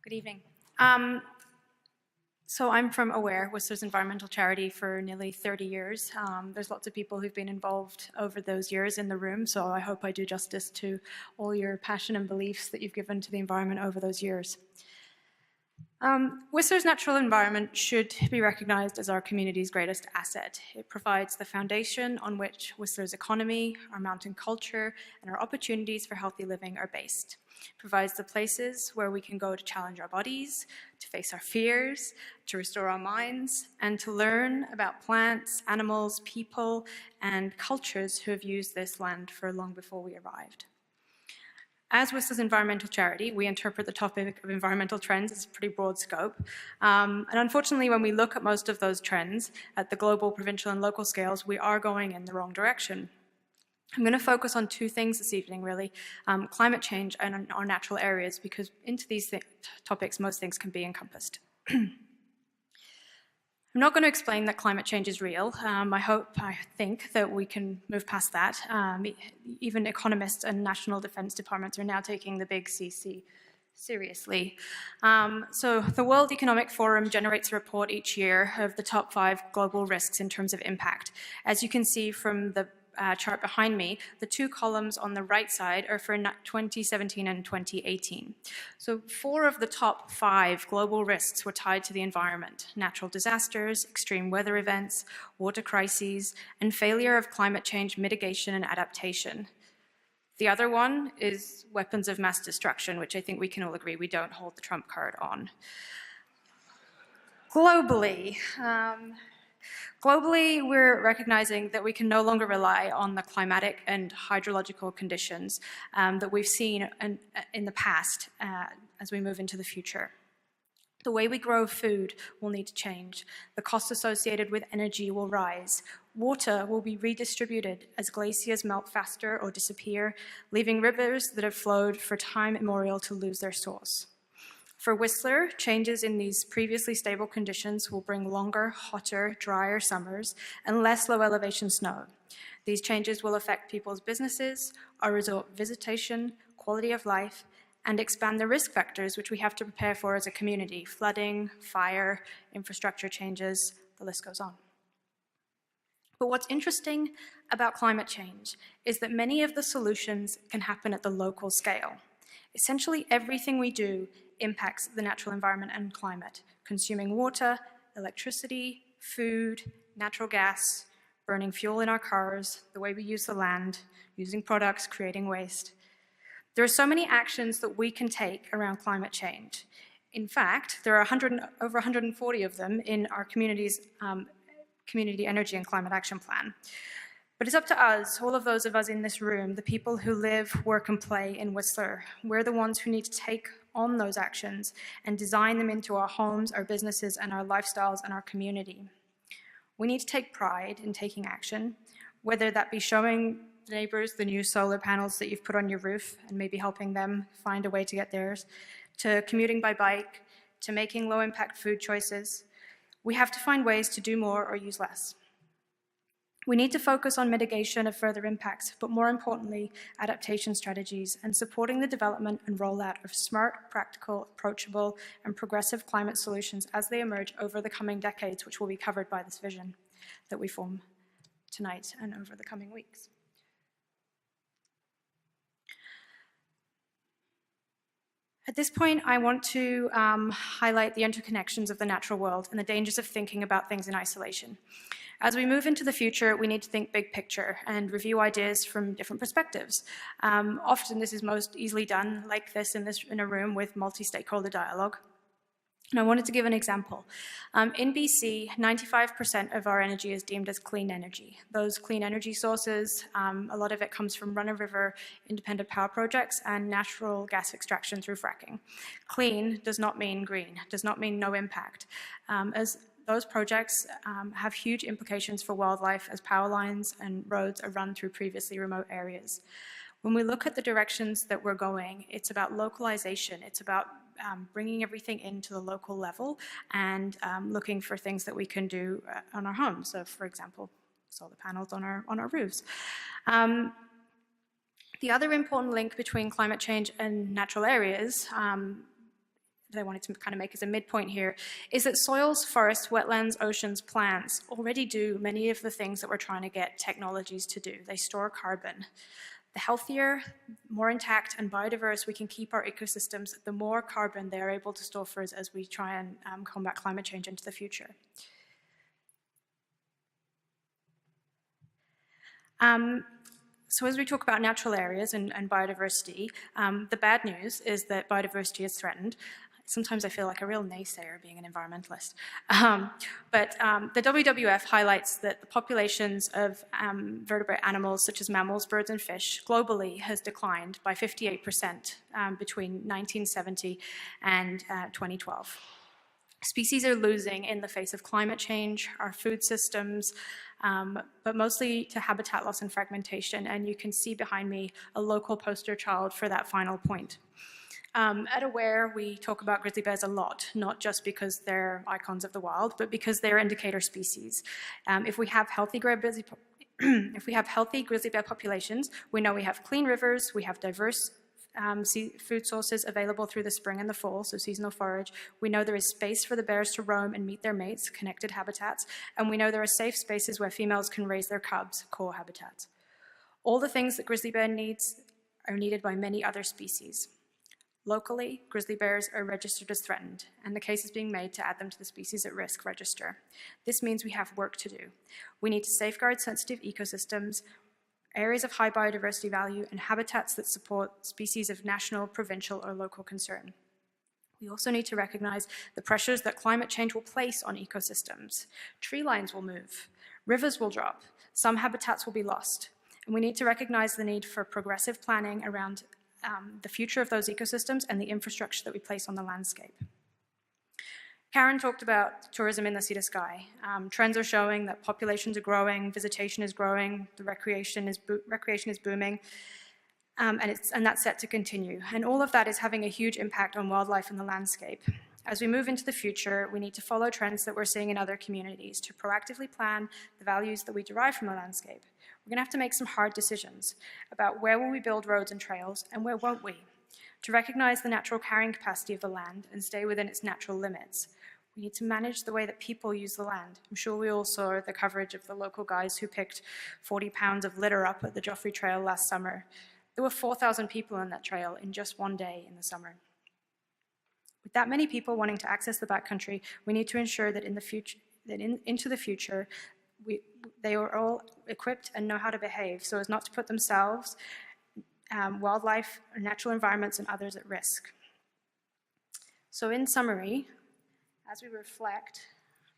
Good evening. So I'm from AWARE, Whistler's environmental charity, for nearly 30 years. There's lots of people who've been involved over those years in the room, so I hope I do justice to all your passion and beliefs that you've given to the environment over those years. Whistler's natural environment should be recognized as our community's greatest asset. It provides the foundation on which Whistler's economy, our mountain culture, and our opportunities for healthy living are based. It provides the places where we can go to challenge our bodies, to face our fears, to restore our minds, and to learn about plants, animals, people, and cultures who have used this land for long before we arrived. As Whistler's environmental charity, we interpret the topic of environmental trends as a pretty broad scope. And unfortunately, when we look at most of those trends at the global, provincial, and local scales, we are going in the wrong direction. I'm going to focus on two things this evening, really, climate change and our natural areas, because into these topics, most things can be encompassed. I'm not going to explain that climate change is real. I think that we can move past that. Even economists and national defense departments are now taking the big CC seriously. So the World Economic Forum generates a report each year of the top 5 global risks in terms of impact. As you can see from the chart behind me, the 2 columns on the right side are for 2017 and 2018. So 4 of the top 5 global risks were tied to the environment: natural disasters, extreme weather events, water crises, and failure of climate change mitigation and adaptation. The other one is weapons of mass destruction, which I think we can all agree we don't hold the trump card on. Globally, we're recognizing that we can no longer rely on the climatic and hydrological conditions that we've seen in the past as we move into the future. The way we grow food will need to change. The costs associated with energy will rise. Water will be redistributed as glaciers melt faster or disappear, leaving rivers that have flowed for time immemorial to lose their source. For Whistler, changes in these previously stable conditions will bring longer, hotter, drier summers and less low-elevation snow. These changes will affect people's businesses, our resort visitation, quality of life, and expand the risk factors which we have to prepare for as a community: flooding, fire, infrastructure changes, the list goes on. But what's interesting about climate change is that many of the solutions can happen at the local scale. Essentially, everything we do impacts the natural environment and climate: consuming water, electricity, food, natural gas, burning fuel in our cars, the way we use the land, using products, creating waste. There are so many actions that we can take around climate change. In fact, there are over 140 of them in our community's Community Energy and Climate Action Plan. But it's up to us, all of those of us in this room, the people who live, work, and play in Whistler. We're the ones who need to take on those actions and design them into our homes, our businesses, and our lifestyles and our community. We need to take pride in taking action, whether that be showing neighbors the new solar panels that you've put on your roof and maybe helping them find a way to get theirs, to commuting by bike, to making low-impact food choices. We have to find ways to do more or use less. We need to focus on mitigation of further impacts, but more importantly, adaptation strategies and supporting the development and rollout of smart, practical, approachable, and progressive climate solutions as they emerge over the coming decades, which will be covered by this vision that we form tonight and over the coming weeks. At this point, I want to highlight the interconnections of the natural world and the dangers of thinking about things in isolation. As we move into the future, we need to think big picture and review ideas from different perspectives. Often this is most easily done like this in a room with multi-stakeholder dialogue. And I wanted to give an example. In BC, 95% of our energy is deemed as clean energy. Those clean energy sources, a lot of it comes from run-of-river independent power projects and natural gas extraction through fracking. Clean does not mean green, does not mean no impact. As those projects have huge implications for wildlife as power lines and roads are run through previously remote areas. When we look at the directions that we're going, it's about localization. It's about bringing everything into the local level and looking for things that we can do on our homes. So, for example, solar panels on our roofs. The other important link between climate change and natural areas that I wanted to kind of make as a midpoint here is that soils, forests, wetlands, oceans, plants already do many of the things that we're trying to get technologies to do. They store carbon. The healthier, more intact and biodiverse we can keep our ecosystems, the more carbon they are able to store for us as we try and combat climate change into the future. So as we talk about natural areas and biodiversity, the bad news is that biodiversity is threatened. Sometimes I feel like a real naysayer being an environmentalist. But the WWF highlights that the populations of vertebrate animals such as mammals, birds, and fish globally has declined by 58% between 1970 and 2012. Species are losing in the face of climate change, our food systems, but mostly to habitat loss and fragmentation. And you can see behind me a local poster child for that final point. At AWARE, we talk about grizzly bears a lot, not just because they're icons of the wild, but because they're indicator species. If we have healthy grizzly bear populations, we know we have clean rivers, we have diverse food sources available through the spring and the fall, so seasonal forage. We know there is space for the bears to roam and meet their mates, connected habitats, and we know there are safe spaces where females can raise their cubs, core habitats. All the things that grizzly bear needs are needed by many other species. Locally, grizzly bears are registered as threatened, and the case is being made to add them to the species at risk register. This means we have work to do. We need to safeguard sensitive ecosystems, areas of high biodiversity value, and habitats that support species of national, provincial, or local concern. We also need to recognize the pressures that climate change will place on ecosystems. Tree lines will move, rivers will drop, some habitats will be lost, and we need to recognize the need for progressive planning around the future of those ecosystems and the infrastructure that we place on the landscape. Karen talked about tourism in the sea to sky. Trends are showing that populations are growing, visitation is growing, the recreation is booming, and that's set to continue. And all of that is having a huge impact on wildlife and the landscape. As we move into the future, we need to follow trends that we're seeing in other communities to proactively plan the values that we derive from the landscape. We're going to have to make some hard decisions about where will we build roads and trails and where won't we, to recognize the natural carrying capacity of the land and stay within its natural limits. We need to manage the way that people use the land. I'm sure we all saw the coverage of the local guys who picked 40 pounds of litter up at the Joffrey Trail last summer. There were 4,000 people on that trail in just one day in the summer. With that many people wanting to access the backcountry, we need to ensure that into the future, they are all equipped and know how to behave so as not to put themselves, wildlife, natural environments, and others at risk. So in summary, as we reflect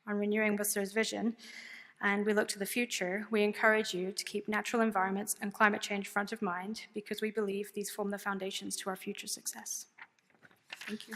on renewing Whistler's vision and we look to the future, we encourage you to keep natural environments and climate change front of mind because we believe these form the foundations to our future success. Thank you.